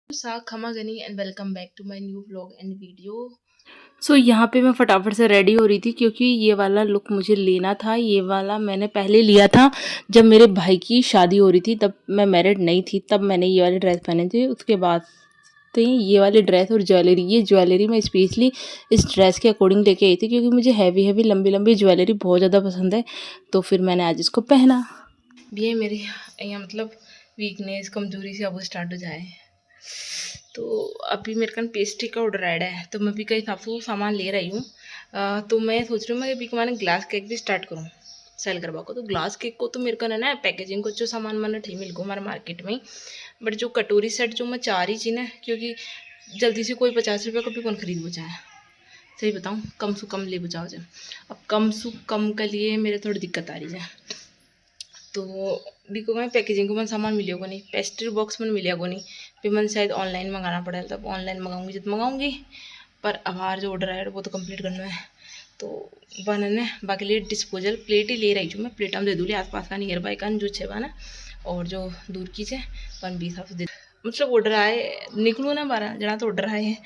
खमा गनी and welcome back to my new vlog and video. यहाँ पे मैं फटाफट से रेडी हो रही थी क्योंकि ये वाला लुक मुझे लेना था। ये वाला मैंने पहले लिया था जब मेरे भाई की शादी हो रही थी, तब मैं मैरिड नहीं थी, तब मैंने ये वाली ड्रेस पहनी थी। उसके बाद से ये वाली ड्रेस और ज्वेलरी, ये ज्वेलरी मैं स्पेशली इस ड्रेस के अकॉर्डिंग लेके आई थी क्योंकि मुझे हैवी हैवी लंबी लंबी ज्वेलरी बहुत ज़्यादा पसंद है। तो फिर मैंने आज इसको पहना। भी है मेरे यहाँ मतलब वीकनेस कमजोरी से अब स्टार्ट हो जाए। तो अभी मेरे का पेस्ट्री का ऑर्डर ऐड है, तो मैं भी कई हिसाब से वो सामान ले रही हूँ। तो मैं सोच रही हूँ मैं अभी मैंने ग्लास केक भी स्टार्ट करूँ सेल करवा को। तो ग्लास केक को तो मेरे को ना पैकेजिंग को जो सामान मैंने ठीक मिल गो हमारे मार्केट में, बट जो कटोरी सेट जो मैं चाह रही थी ना, क्योंकि जल्दी से कोई 50 रुपये का भी कौन खरीद हो जाए। सही बताऊँ, कम से कम ले बचाओ जाए। अब कम से कम के लिए मेरे थोड़ी दिक्कत आ रही है। तो बिको मैं पैकेजिंग को मन सामान मिले को नहीं, पेस्ट्री बॉक्स मन मिले को नहीं। फिर मन शायद ऑनलाइन मंगाना पड़ेगा, तब ऑनलाइन मंगाऊंगी जब मंगाऊंगी। पर अब जो ऑर्डर आया वो तो कंप्लीट करना है। तो बनने बाकी लिए डिस्पोजल प्लेट ही ले रही हूँ मैं। प्लेट हम दे दूँगी आसपास का नियर बाय का जो छे बना, और जो दूर की छे वन 20 दे मतलब ऑर्डर आए निकलूँ ना 12 जना तो ऑर्डर आए हैं।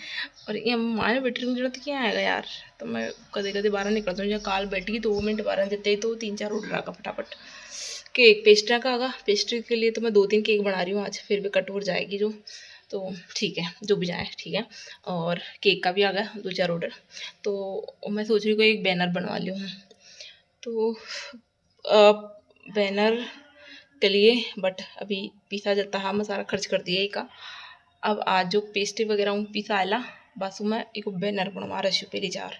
और ये माने बैठी हूँ जना तो क्या आएगा यार। तो मैं कदे कदे 12 निकलता हूँ, जब काल बैठी 2 मिनट 12 देते ही तो 3-4 ऑर्डर आगा फटाफट। केक पेस्ट्री का आगा, पेस्ट्री के लिए तो मैं 2-3 केक बना रही हूँ आज, फिर भी कट हो जाएगी जो। तो ठीक है, जो भी जाए ठीक है। और केक का भी आ गया 2-4 ऑर्डर। तो मैं सोच रही हूँ एक बैनर बनवा ली हूँ। तो बैनर के लिए बट अभी पीसा जाता है, मैं सारा खर्च कर दिया ही का। अब आज जो पेस्ट्री वगैरह हूँ पीसा आला, बस मैं एक बैनर बनवा रही हूँ 4,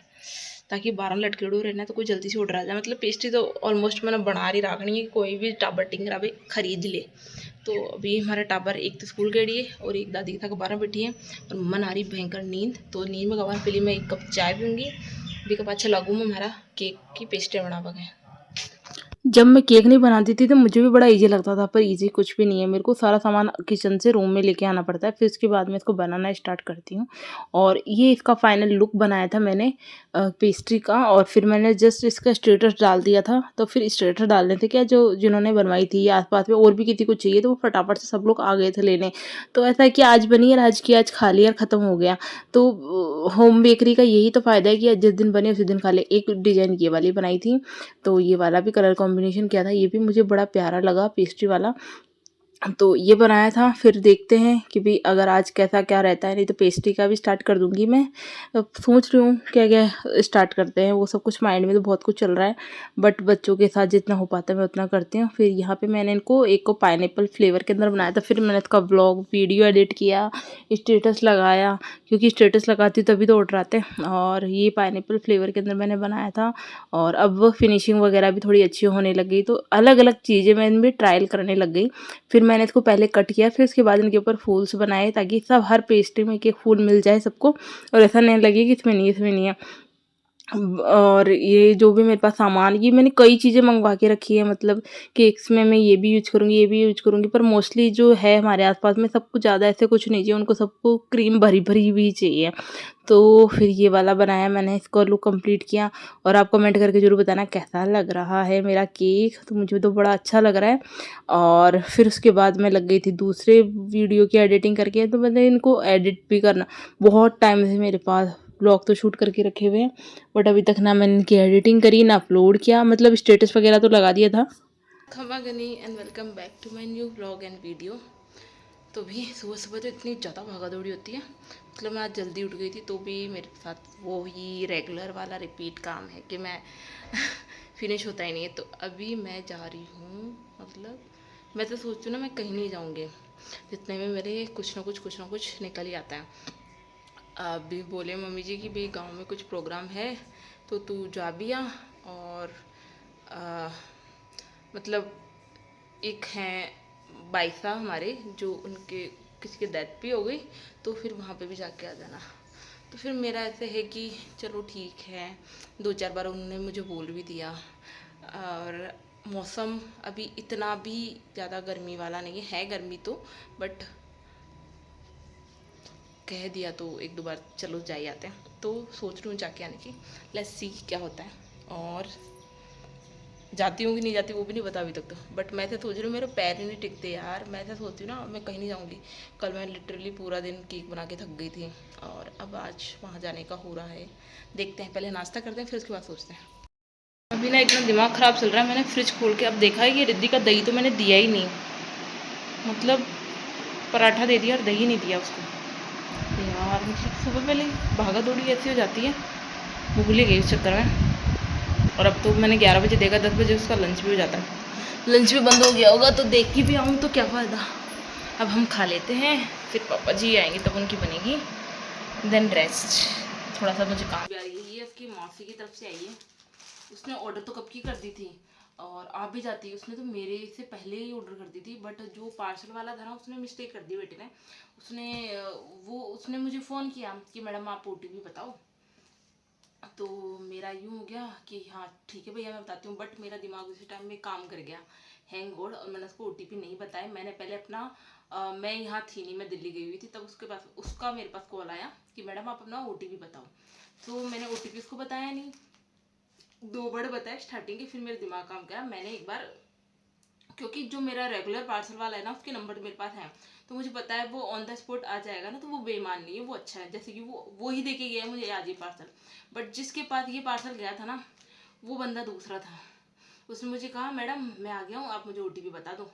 ताकि 12 लटके उड़ो रहना तो कोई जल्दी से ऑर्डर आ जाए। मतलब पेस्ट्री तो ऑलमोस्ट मैंने बना रही रखनी है, कोई भी टाबर टिंगरा भी खरीद ले। तो अभी हमारे टाबर एक तो स्कूल गई है और एक दादी तक 12 बैठी है, और मन आ रही भयंकर नींद। तो नींद में गवार पहले मैं 1 कप चाय पीऊँगी, भी कप अच्छा लागू मैं हमारा केक की पेस्ट्री बना पाए। जब मैं केक नहीं बनाती थी तो मुझे भी बड़ा ईजी लगता था, पर ईजी कुछ भी नहीं है। मेरे को सारा सामान किचन से रूम में लेके आना पड़ता है, फिर उसके बाद मैं इसको बनाना स्टार्ट करती हूँ। और ये इसका फाइनल लुक बनाया था मैंने पेस्ट्री का, और फिर मैंने जस्ट इसका स्टेटस डाल दिया था। तो फिर स्टेटस डालने थे क्या, जो जिन्होंने बनवाई थी या आसपास में और भी किसी को चाहिए, तो वो फटाफट से सब लोग आ गए थे लेने। तो ऐसा है कि आज बनी और आज की आज खा लिया और ख़त्म हो गया। तो होम बेकरी का यही तो फ़ायदा है कि जिस दिन बने उसी दिन खा ले। एक डिज़ाइन ये वाली बनाई थी, तो ये वाला भी कलर कॉम्बिनेशन किया था, ये भी मुझे बड़ा प्यारा लगा पेस्ट्री वाला। तो ये बनाया था। फिर देखते हैं कि भाई अगर आज कैसा क्या रहता है, नहीं तो पेस्ट्री का भी स्टार्ट कर दूंगी मैं। अब सोच रही हूँ क्या क्या स्टार्ट करते हैं, वो सब कुछ माइंड में तो बहुत कुछ चल रहा है, बट बच्चों के साथ जितना हो पाता है मैं उतना करती हूँ। फिर यहाँ पे मैंने इनको एक को पाइनएप्पल फ्लेवर के अंदर बनाया था, फिर मैंने इसका व्लॉग वीडियो एडिट किया, स्टेटस लगाया, क्योंकि स्टेटस लगाती हूँ तभी तो ऑर्डर आते हैं। और ये पाइनएप्पल फ्लेवर के अंदर मैंने बनाया था। और अब फिनिशिंग वगैरह भी थोड़ी अच्छी होने लग गई, तो अलग अलग चीज़ें मैं इनमें ट्रायल करने लग गई। फिर मैंने इसको पहले कट किया, फिर उसके बाद इनके ऊपर फूल्स बनाए, ताकि सब हर पेस्ट्री में एक फूल मिल जाए सबको, और ऐसा नहीं लगे कि इसमें नहीं है। और ये जो भी मेरे पास सामान, ये मैंने कई चीज़ें मंगवा के रखी है। मतलब केक्स में मैं ये भी यूज करूँगी, ये भी यूज करूँगी, पर मोस्टली जो है हमारे आसपास में सबको ज़्यादा ऐसे कुछ नहीं चाहिए, उनको सबको क्रीम भरी भरी भी चाहिए। तो फिर ये वाला बनाया मैंने, इसको लुक कंप्लीट किया। और आप कमेंट करके ज़रूर बताना कैसा लग रहा है मेरा केक, तो मुझे तो बड़ा अच्छा लग रहा है। और फिर उसके बाद मैं लग गई थी दूसरे वीडियो की एडिटिंग करके। तो मैंने इनको एडिट भी करना, बहुत टाइम से मेरे पास ब्लॉग तो शूट करके रखे हुए हैं, बट अभी तक ना मैंने इनकी एडिटिंग करी ना अपलोड किया। मतलब स्टेटस वगैरह तो लगा दिया था। खमा गनी and welcome back to my new vlog and video. तो भी सुबह सुबह तो इतनी ज़्यादा भागा दौड़ी होती है। मतलब मैं आज जल्दी उठ गई थी, तो भी मेरे साथ वो ही रेगुलर वाला रिपीट काम है कि मैं फिनिश होता ही नहीं है। तो अभी मैं जा रही हूँ, मतलब मैं तो सोचती हूँ ना मैं कहीं नहीं जाऊँगी, जितने में मेरे कुछ ना कुछ निकल ही आता है। अभी बोले मम्मी जी कि भाई गांव में कुछ प्रोग्राम है, तो तू जा भी आ। और आ, मतलब एक हैं बाईसा हमारे, जो उनके किसी की डेथ भी हो गई, तो फिर वहाँ पे भी जाके आ जाना। तो फिर मेरा ऐसे है कि चलो ठीक है, 2-4 बार उन्होंने मुझे बोल भी दिया। और मौसम अभी इतना भी ज़्यादा गर्मी वाला नहीं है गर्मी तो, बट कह दिया तो 1-2 बार चलो जा ही आते हैं। तो सोच रही हूँ जाके आने की, लेट्स सी क्या होता है। और जाती हूँ कि नहीं जाती वो भी नहीं पता अभी तक तो। बट मैं तो सोच रही हूँ मेरे पैर ही नहीं टिकते यार, मैं तो सोचती हूँ ना मैं कहीं नहीं जाऊँगी। कल मैं लिटरली पूरा दिन केक बना के थक गई थी और अब आज वहाँ जाने का हो रहा है। देखते हैं, पहले नाश्ता करते हैं फिर उसके बाद सोचते हैं। अभी ना इतना दिमाग ख़राब चल रहा है, मैंने फ्रिज खोल के अब देखा है कि रिद्धि का दही तो मैंने दिया ही नहीं, मतलब पराठा दे दिया और दही नहीं दिया उसको। यार मतलब सुबह पहले भागा दौड़ी ऐसी हो जाती है, भूल ही गई उस चक्कर में। और अब तो मैंने 11 बजे देखा, 10 बजे उसका लंच भी हो जाता है। लंच भी बंद हो गया होगा तो देख के भी आऊँ तो क्या फ़ायदा। अब हम खा लेते हैं, फिर पापा जी आएंगे तब उनकी बनेगी, देन रेस्ट। थोड़ा सा मुझे काम भी आ रही है, ये उसकी मौसी की तरफ से आई है। उसने ऑर्डर तो कब की कर दी थी और आप भी जाती है, उसने तो मेरे से पहले ही ऑर्डर कर दी थी। बट जो पार्सल वाला था ना उसने मिस्टेक कर दी बेटे ने। उसने मुझे फ़ोन किया कि मैडम आप OTP बताओ। तो मेरा यूँ हो गया कि हाँ ठीक है भैया मैं बताती हूँ, बट मेरा दिमाग उसी टाइम में काम कर गया हैंग होल्ड, और मैंने उसको OTP नहीं बताया। मैंने पहले अपना मैं यहाँ थी नहीं, मैं दिल्ली गई हुई थी, तब उसके पास उसका मेरे पास कॉल आया कि मैडम आप अपना OTP बताओ। तो मैंने OTP उसको बताया नहीं, 2 वर्ड बताया स्टार्टिंग के, फिर मेरा दिमाग काम करा। मैंने एक बार, क्योंकि जो मेरा रेगुलर पार्सल वाला है ना उसके नंबर मेरे पास है, तो मुझे पता है वो ऑन द स्पॉट आ जाएगा ना, तो वो बेईमान नहीं है, वो अच्छा है। जैसे कि वो ही दे के गया है मुझे आज ये पार्सल। बट जिसके पास ये पार्सल गया था ना वो बंदा दूसरा था। उसने मुझे कहा मैडम मैं आ गया हूँ, आप मुझे OTP बता दो।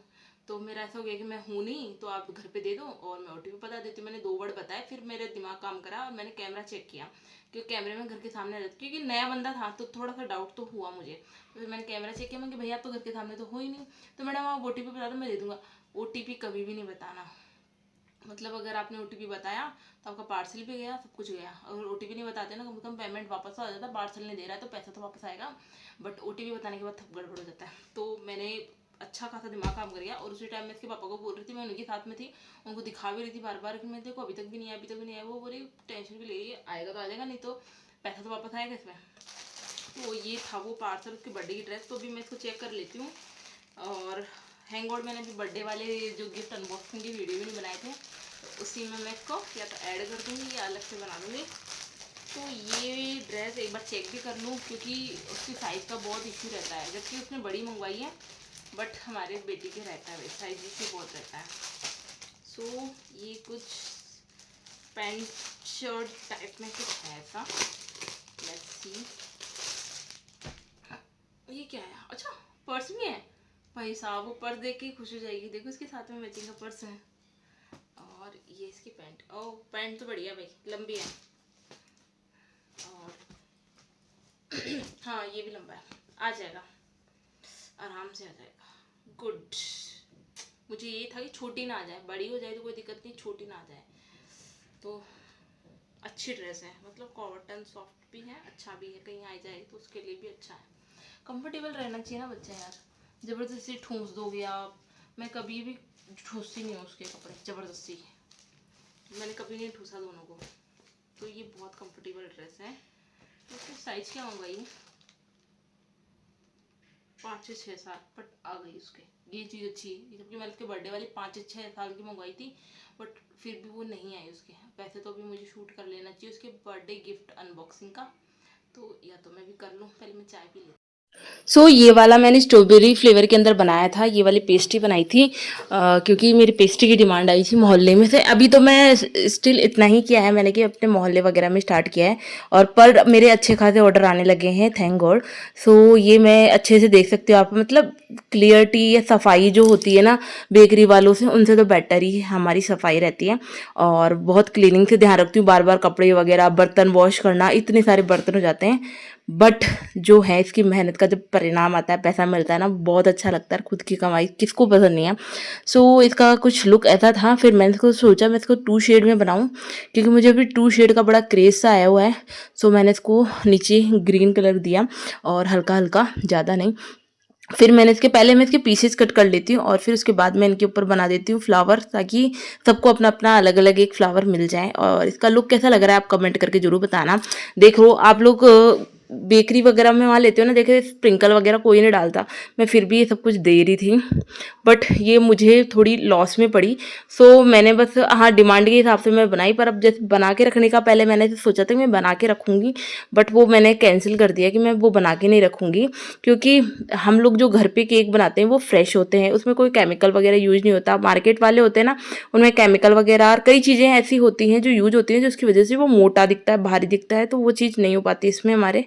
तो मेरा ऐसा हो गया कि मैं हूँ नहीं, तो आप घर पे दे दो और मैं OTP बता देती हूँ। मैंने 2 वर्ड बताए, फिर मेरे दिमाग काम करा और मैंने कैमरा चेक किया, क्योंकि कैमरे में घर के सामने रहता, क्योंकि नया बंदा था तो थोड़ा सा डाउट तो हुआ मुझे। तो फिर मैंने कैमरा चेक किया, मैं कि भैया आप तो घर के सामने तो हो ही नहीं, तो मैडम आप OTP बता दो मैं दे दूँगा। OTP कभी भी नहीं बताना, मतलब अगर आपने OTP बताया तो आपका पार्सल भी गया, सब कुछ गया। अगर OTP नहीं बताते ना, कम से कम पेमेंट वापस आ जाता। पार्सल नहीं दे रहा है तो पैसा तो वापस आएगा, बट OTP बताने के बाद सब गड़बड़ हो जाता है। तो मैंने अच्छा खासा दिमाग काम कर गया, और उसी टाइम में इसके पापा को बोल रही थी, मैं उनके साथ में थी, उनको दिखा भी रही थी बार बार कि मैं देखो अभी तक भी नहीं आया, अभी तक भी नहीं आया। वो बोली टेंशन भी ले रही है, आएगा तो आ जाएगा, नहीं तो पैसा तो वापस आएगा इसमें। तो ये था वो पार्सल, उसके बर्थडे की ड्रेस। तो अभी मैं इसको चेक कर लेती हूँ। और हैंगआउट मैंने अभी बर्थडे वाले जो गिफ्ट अनबॉक्सिंग की वीडियो भी नहीं बनाए थे, तो उसी में मैं इसको या तो ऐड कर दूँगी या अलग से बना दूँगी। तो ये ड्रेस एक बार चेक भी कर लूँ, क्योंकि उसकी साइज़ का बहुत इशू रहता है, जबकि उसने बड़ी मंगवाई है, बट हमारे बेटी के रहता है साइज इससे बहुत रहता है। सो ये कुछ पैंट शर्ट टाइप में कुछ है ऐसा, लेट्स सी। ये क्या है, अच्छा पर्स भी है। भाई साहब वो पर्स देख के ही खुश हो जाएगी, देखो इसके साथ में मैचिंग का पर्स है। और ये इसकी पैंट, ओ पैंट तो बढ़िया भाई, लंबी है। और हाँ ये भी लंबा है, आ जाएगा आराम से आ जाएगा, गुड। मुझे ये था कि छोटी ना आ जाए, बड़ी हो जाए तो कोई दिक्कत नहीं, छोटी ना आ जाए। तो अच्छी ड्रेस है, मतलब कॉटन सॉफ्ट भी है, अच्छा भी है, कहीं आ जाए तो उसके लिए भी अच्छा है। कंफर्टेबल रहना चाहिए ना बच्चे यार, ज़बरदस्ती ठूंस दोगे आप। मैं कभी भी ठूसती नहीं हूँ उसके कपड़े ज़बरदस्ती, मैंने कभी नहीं ठूसा दोनों को। तो ये बहुत कंफर्टेबल ड्रेस है। तो इसका साइज क्या होगा, ये 5 से 6 साल, बट आ गई उसके, ये चीज़ अच्छी है। जबकि मैंने उसके बर्थडे वाली 5 से 6 साल की मंगवाई थी, बट फिर भी वो नहीं आई उसके। वैसे तो अभी मुझे शूट कर लेना चाहिए उसके बर्थडे गिफ्ट अनबॉक्सिंग का, तो या तो मैं भी कर लूँ, पहले मैं चाय पी लेती। सो ये वाला मैंने स्ट्रॉबेरी फ्लेवर के अंदर बनाया था, ये वाली पेस्ट्री बनाई थी क्योंकि मेरी पेस्ट्री की डिमांड आई थी मोहल्ले में से। अभी तो मैं स्टिल इतना ही किया है मैंने कि अपने मोहल्ले वगैरह में स्टार्ट किया है, और पर मेरे अच्छे खासे ऑर्डर आने लगे हैं, थैंक गॉड। सो ये मैं अच्छे से देख सकती हूँ आप, मतलब क्लियरिटी या सफाई जो होती है ना बेकरी वालों से, उनसे तो बेटर ही हमारी सफाई रहती है। और बहुत क्लीनिंग से ध्यान रखती हूँ, बार बार कपड़े वगैरह बर्तन वॉश करना, इतने सारे बर्तन हो जाते हैं। बट जो है इसकी मेहनत का जब परिणाम आता है, पैसा मिलता है ना, बहुत अच्छा लगता है। खुद की कमाई किसको पसंद नहीं है। सो इसका कुछ लुक ऐसा था, फिर मैंने इसको सोचा मैं इसको 2 शेड में बनाऊं, क्योंकि मुझे अभी 2 शेड का बड़ा क्रेज सा आया हुआ है। सो मैंने इसको नीचे ग्रीन कलर दिया और हल्का हल्का, ज़्यादा नहीं। फिर मैंने पहले मैं इसके पीसेस कट कर लेती हूँ और फिर उसके बाद मैं इनके ऊपर बना देती हूँ फ्लावर, ताकि सबको अपना अपना अलग अलग एक फ्लावर मिल जाए। और इसका लुक कैसा लग रहा है आप कमेंट करके जरूर बताना। देखो आप लोग बेकरी वगैरह में वहाँ लेती हूँ ना, देखिए स्प्रिंकल वगैरह कोई नहीं डालता, मैं फिर भी ये सब कुछ दे रही थी, बट ये मुझे थोड़ी लॉस में पड़ी। सो मैंने बस हाँ डिमांड के हिसाब से मैं बनाई, पर अब जैसे बना के रखने का पहले मैंने सोचा था कि मैं बना के रखूँगी, बट वो मैंने कैंसिल कर दिया कि मैं वो बना के नहीं रखूँगी, क्योंकि हम लोग जो घर पे केक बनाते हैं वो फ्रेश होते हैं, उसमें कोई केमिकल वगैरह यूज़ नहीं होता। मार्केट वाले होते हैं ना, उनमें केमिकल वगैरह और कई चीज़ें ऐसी होती हैं जो यूज होती हैं, जिसकी वजह से वो मोटा दिखता है, भारी दिखता है, तो वो चीज़ नहीं हो पाती इसमें हमारे।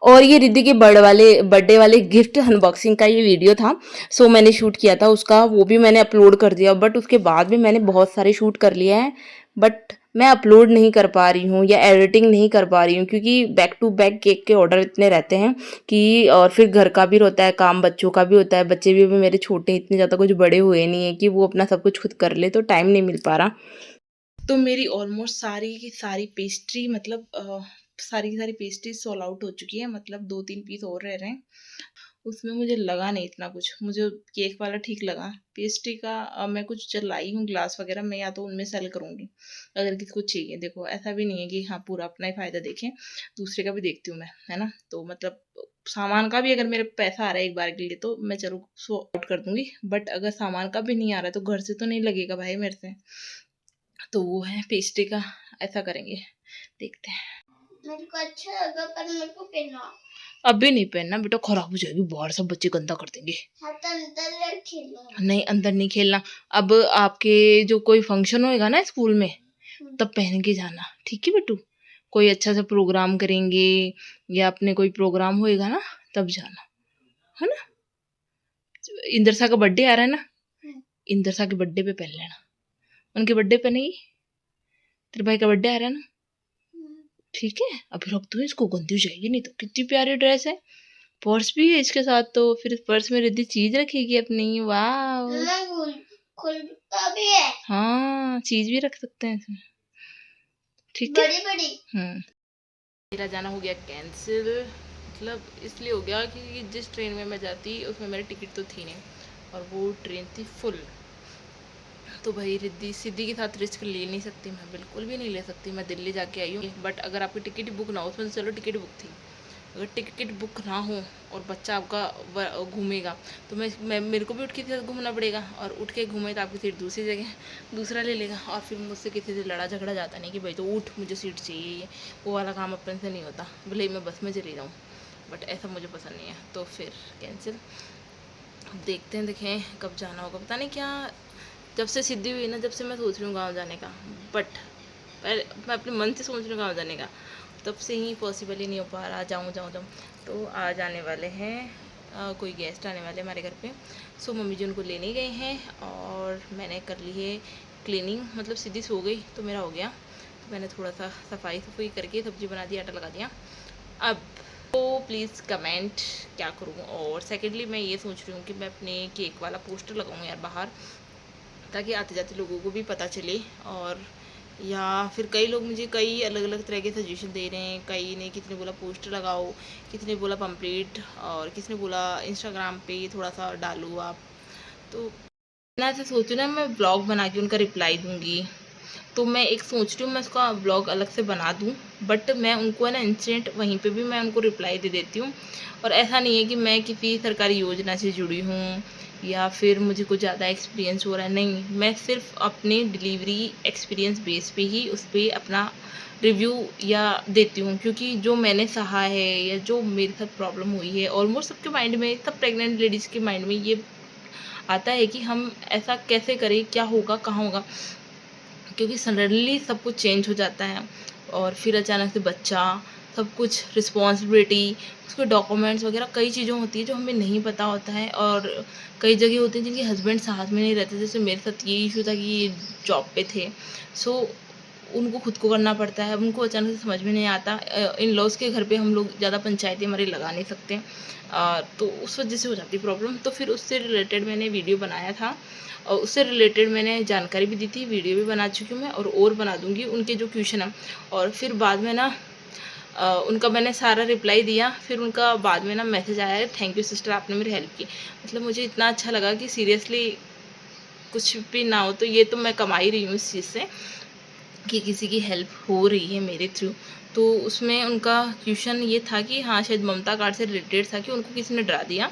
और ये रिद्धि के बर्थडे वाले गिफ्ट अनबॉक्सिंग का ये वीडियो था, सो मैंने शूट किया था उसका, वो भी मैंने अपलोड कर दिया, बट उसके बाद भी मैंने बहुत सारे शूट कर लिए हैं, बट मैं अपलोड नहीं कर पा रही हूँ या एडिटिंग नहीं कर पा रही हूँ, क्योंकि बैक टू बैक केक के ऑर्डर इतने रहते हैं कि, और फिर घर का भी होता है काम, बच्चों का भी होता है, बच्चे भी अभी मेरे छोटे, इतने ज़्यादा कुछ बड़े हुए नहीं है कि वो अपना सब कुछ खुद कर ले, तो टाइम नहीं मिल पा रहा। तो मेरी ऑलमोस्ट सारी की सारी पेस्ट्री, मतलब सारी की सारी पेस्ट्री सोल आउट हो चुकी है, मतलब 2-3 पीस और रह रहे हैं। उसमें मुझे लगा नहीं इतना कुछ, मुझे केक वाला ठीक लगा। पेस्ट्री का मैं कुछ चलाई हूँ ग्लास वगैरह, मैं या तो उनमें सेल करूँगी अगर किसी को चाहिए। देखो ऐसा भी नहीं है कि हाँ पूरा अपना ही फ़ायदा देखें, दूसरे का भी देखती हूँ मैं, है ना। तो मतलब सामान का भी अगर मेरे पैसा आ रहा है एक बार के लिए तो मैं चलो सो आउट कर दूँगी, बट अगर सामान का भी नहीं आ रहा है तो घर से तो नहीं लगेगा भाई मेरे से। तो वो है पेस्ट्री का, ऐसा करेंगे, देखते हैं। मेरे को अच्छा लगा पर मेरे को पहनना अभी नहीं पहनना बेटा, खराब हो जाएगी, बाहर सब बच्चे गंदा कर देंगे। हाँ तो अंदर खेलना, नहीं अंदर नहीं खेलना। अब आपके जो कोई फंक्शन होएगा ना स्कूल में, तब पहन के जाना, ठीक है बेटू। कोई अच्छा सा प्रोग्राम करेंगे या अपने कोई प्रोग्राम होएगा ना, तब जाना, है ना। इंदरसा का बर्थडे आ रहा है ना, इंदरसा के बर्थडे पे पहन लेना। उनके बर्थडे पे नहीं, तेरे भाई का बर्थडे आ रहा है ना, ठीक है। अभी रख दो इसको, गंदी हो जाएगी नहीं तो। कितनी प्यारी ड्रेस है, पर्स भी है इसके साथ, तो फिर इस पर्स में रिद्धि चीज रखेगी अपनी। वाह खुलता भी है, हाँ चीज भी रख सकते हैं इसमें, ठीक है बड़ी बड़ी। मेरा जाना हो गया कैंसिल, मतलब इसलिए हो गया कि जिस ट्रेन में मैं जाती उसमें मेरी टिकट तो थी नहीं, और वो ट्रेन थी फुल। तो भाई रिद्धि सिद्धि के साथ रिस्क ले नहीं सकती, मैं बिल्कुल भी नहीं ले सकती। मैं दिल्ली जाके आई हूँ, बट अगर आपकी टिकट बुक ना हो, उसमें चलो टिकट बुक थी, अगर टिकट बुक ना हो और बच्चा आपका घूमेगा तो मैं मेरे को भी उठ के साथ घूमना पड़ेगा, और उठ के घूमे तो आपकी सीट दूसरी जगह दूसरा ले लेगा, और फिर मुझसे किसी से लड़ा झगड़ा जाता नहीं कि भाई तो उठ मुझे सीट चाहिए, वो वाला काम अपन से नहीं होता, भले ही मैं बस में चली जाऊँ, बट ऐसा मुझे पसंद नहीं है। तो फिर कैंसिल, देखते हैं, देखें कब जाना होगा, पता नहीं क्या। जब से सिद्धि हुई ना, जब से मैं सोच रही हूँ गाँव जाने का, बट मैं अपने मन से सोच रही हूँ गाँव जाने का, तब से ही पॉसिबल ही नहीं हो पा रहा। जाऊँ। तो आज आने वाले हैं, कोई गेस्ट आने वाले हमारे घर पे, सो मम्मी जी उनको लेने गए हैं, और मैंने कर ली है क्लीनिंग, मतलब सिद्धि सो गई तो मेरा हो गया, तो मैंने थोड़ा सा सफाई करके सब्जी बना दी, आटा लगा दिया। अब तो प्लीज़ कमेंट क्या करूँ। और सेकेंडली मैं ये सोच रही हूँ कि मैं अपने केक वाला पोस्टर लगाऊँ यार बाहर, ताकि आते जाते लोगों को भी पता चले। और या फिर कई लोग मुझे कई अलग अलग तरह के सजेशन दे रहे हैं, कई ने किसी ने बोला पोस्टर लगाओ, किसी ने बोला पम्पलेट, और किसी ने बोला इंस्टाग्राम पे थोड़ा सा डालो आप। तो मैं ऐसे सोचूँ ना, मैं ब्लॉग बना के उनका रिप्लाई दूँगी, तो मैं एक सोच रही हूँ मैं उसका ब्लॉग अलग से बना दूँ, बट मैं उनको है ना इंस्टेंट वहीं पे भी मैं उनको रिप्लाई दे देती हूँ। और ऐसा नहीं है कि मैं किसी सरकारी योजना से जुड़ी हूँ या फिर मुझे कुछ ज़्यादा एक्सपीरियंस हो रहा है, नहीं, मैं सिर्फ अपने डिलीवरी एक्सपीरियंस बेस पे ही उस पर अपना रिव्यू या देती हूँ, क्योंकि जो मैंने सहा है या जो मेरे साथ प्रॉब्लम हुई है, ऑलमोस्ट सबके माइंड में, सब प्रेग्नेंट लेडीज़ के माइंड में ये आता है कि हम ऐसा कैसे करें, क्या होगा, कहाँ होगा, क्योंकि सडनली सब कुछ चेंज हो जाता है, और फिर अचानक से बच्चा, सब कुछ रिस्पॉन्सिबिलिटी, उसके डॉक्यूमेंट्स वगैरह कई चीज़ें होती है जो हमें नहीं पता होता है, और कई जगह होती हैं जिनके हस्बैंड साथ में नहीं रहते, जैसे मेरे साथ ये इशू था कि ये जॉब पे थे, सो उनको खुद को करना पड़ता है। अब उनको अचानक से समझ में नहीं आता, इन लॉज के घर पे हम लोग ज़्यादा पंचायती हमारी लगा नहीं सकते, तो उस वजह से हो जाती प्रॉब्लम। तो फिर उससे रिलेटेड मैंने वीडियो बनाया था, और उससे रिलेटेड मैंने जानकारी भी दी थी, वीडियो भी बना चुकी हूँ मैं, और बना दूँगी उनके जो क्वेश्चन है। और फिर बाद में ना उनका मैंने सारा रिप्लाई दिया, फिर उनका बाद में ना मैसेज आया है, थैंक यू सिस्टर आपने मेरी हेल्प की। मतलब मुझे इतना अच्छा लगा कि सीरियसली कुछ भी ना हो तो ये तो मैं कमा ही रही हूँ इस चीज़ से, कि किसी की हेल्प हो रही है मेरे थ्रू। तो उसमें उनका क्वेश्चन ये था कि हाँ, शायद ममता कार्ड से रिलेटेड था कि उनको किसी ने डरा दिया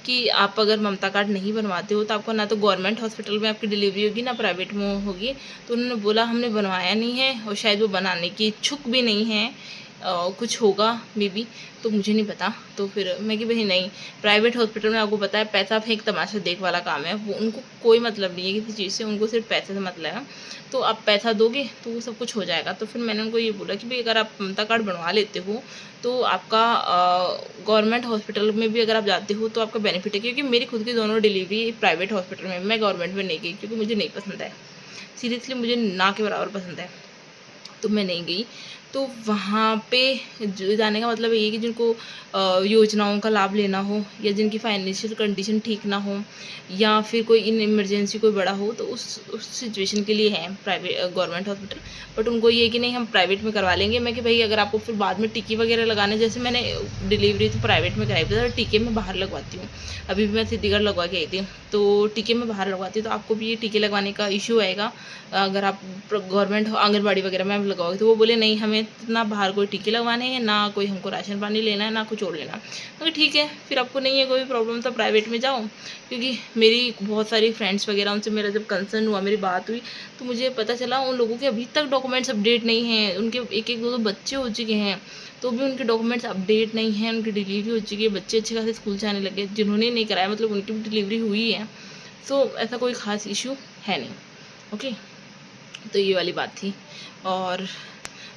कि आप अगर ममता कार्ड नहीं बनवाते हो तो आपको ना तो गवर्नमेंट हॉस्पिटल में आपकी डिलीवरी होगी, ना प्राइवेट में होगी। तो उन्होंने बोला हमने बनवाया नहीं है और शायद वो बनाने की इच्छुक भी नहीं है। कुछ होगा मे बी, तो मुझे नहीं पता। तो फिर मैं कि भाई नहीं, प्राइवेट हॉस्पिटल में आपको पता है पैसा फेंक तमाशा देख वाला काम है। वो उनको कोई मतलब नहीं है किसी चीज़ से, उनको सिर्फ पैसे से मतलब है। तो आप पैसा दोगे तो वो सब कुछ हो जाएगा। तो फिर मैंने उनको ये बोला कि भाई अगर आप ममता कार्ड बनवा लेते हो तो आपका गवर्नमेंट हॉस्पिटल में भी अगर आप जाते हो तो आपका बेनिफिट है, क्योंकि मेरी खुद की दोनों डिलीवरी प्राइवेट हॉस्पिटल में, मैं गवर्नमेंट में नहीं गई क्योंकि मुझे नहीं पसंद है। सीरियसली मुझे ना के बराबर पसंद है, तो मैं नहीं गई। तो वहाँ पे जाने का मतलब ये है कि जिनको योजनाओं का लाभ लेना हो, या जिनकी फाइनेंशियल कंडीशन ठीक ना हो, या फिर कोई इन इमरजेंसी कोई बड़ा हो, तो उस सिचुएशन के लिए है प्राइवेट गवर्नमेंट हॉस्पिटल। बट उनको ये है कि नहीं हम प्राइवेट में करवा लेंगे। मैं कि भाई अगर आपको फिर बाद में टीके वगैरह लगाने, जैसे मैंने डिलीवरी तो प्राइवेट में कराई थी, टीके मैं बाहर लगवाती हूँ। अभी भी मैं सिद्धिगढ़ लगवा के आई थी, तो टीके मैं बाहर लगवाती हूँ। तो आपको भी ये टीके लगवाने का इशू आएगा अगर आप गवर्नमेंट आंगनबाड़ी वगैरह में लगाओगे। तो वो बोले नहीं, हमें ना बाहर कोई टीके लगवाने हैं, ना कोई हमको राशन पानी लेना है, ना कुछ और लेना है। तो ठीक है, फिर आपको नहीं है कोई प्रॉब्लम तो प्राइवेट में जाओ। क्योंकि मेरी बहुत सारी फ्रेंड्स वगैरह, उनसे मेरा जब कंसर्न हुआ, मेरी बात हुई, तो मुझे पता चला उन लोगों के अभी तक डॉक्यूमेंट्स अपडेट नहीं हैं। उनके एक एक दो दो बच्चे हो चुके हैं, तो भी उनके डॉक्यूमेंट्स अपडेट नहीं हैं। उनकी डिलीवरी हो चुकी है, बच्चे अच्छे खासे स्कूल से आने लगे। जिन्होंने नहीं कराया मतलब उनकी भी डिलीवरी हुई है। सो ऐसा कोई ख़ास इशू है नहीं। ओके, तो ये वाली बात थी। और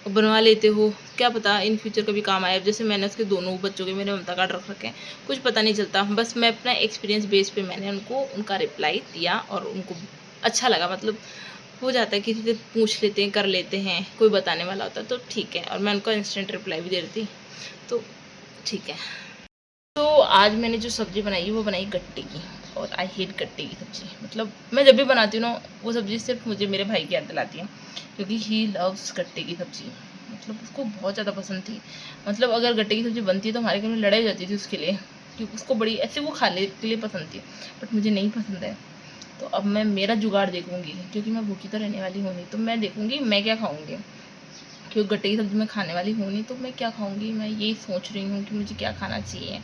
बनवा लेते हो, क्या पता इन फ्यूचर कभी काम आए। जैसे मैंने उसके दोनों बच्चों के मेरे ममता कार्ड रख रखे हैं, कुछ पता नहीं चलता। बस मैं अपना एक्सपीरियंस बेस पे मैंने उनको उनका रिप्लाई दिया और उनको अच्छा लगा। मतलब हो जाता है किसी से पूछ लेते हैं, कर लेते हैं, कोई बताने वाला होता है तो ठीक है। और मैं उनका इंस्टेंट रिप्लाई भी दे रही थी, तो ठीक है। तो आज मैंने जो सब्ज़ी बनाई वो बनाई गट्टे की, और आई हेट गट्टे की सब्ज़ी। मतलब मैं जब भी बनाती हूँ ना, वो सब्ज़ी सिर्फ मुझे मेरे भाई की याद दिलाती है, क्योंकि ही लव्स गट्टे की सब्ज़ी। मतलब उसको बहुत ज़्यादा पसंद थी। मतलब अगर गट्टे की सब्ज़ी बनती है तो हमारे घर में लड़ाई हो जाती थी उसके लिए, क्योंकि उसको बड़ी ऐसे वो खाने के लिए पसंद थी, बट मुझे नहीं पसंद है। तो अब मैं मेरा जुगाड़ देखूंगी, क्योंकि मैं भूखी तो रहने वाली हूँ नहीं, तो मैं देखूंगी मैं क्या खाऊंगी। क्योंकि गट्टे की सब्ज़ी मैं खाने वाली हूँ नहीं, तो मैं क्या खाऊंगी, मैं यही सोच रही हूँ कि मुझे क्या खाना चाहिए।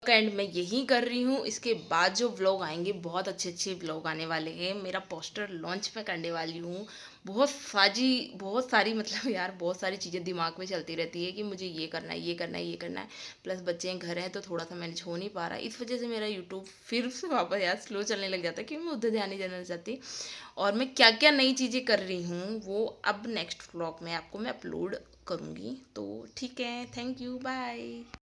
एंड मैं यही कर रही हूँ। इसके बाद जो व्लॉग आएंगे बहुत अच्छे अच्छे व्लॉग आने वाले हैं। मेरा पोस्टर लॉन्च मैं करने वाली हूँ। बहुत सारी मतलब यार बहुत सारी चीज़ें दिमाग में चलती रहती है कि मुझे ये करना है, ये करना है, ये करना है। प्लस बच्चे घर हैं तो थोड़ा सा मैनेज हो नहीं पा रहा है। इस वजह से मेरा यूट्यूब फिर से वापस यार स्लो चलने लग जाता है, क्योंकि मैं उधर ध्यान नहीं देना चाहती। और मैं क्या क्या नई चीज़ें कर रही हूँ वो अब नेक्स्ट व्लॉग में आपको मैं अपलोड करूँगी। तो ठीक है, थैंक यू, बाय।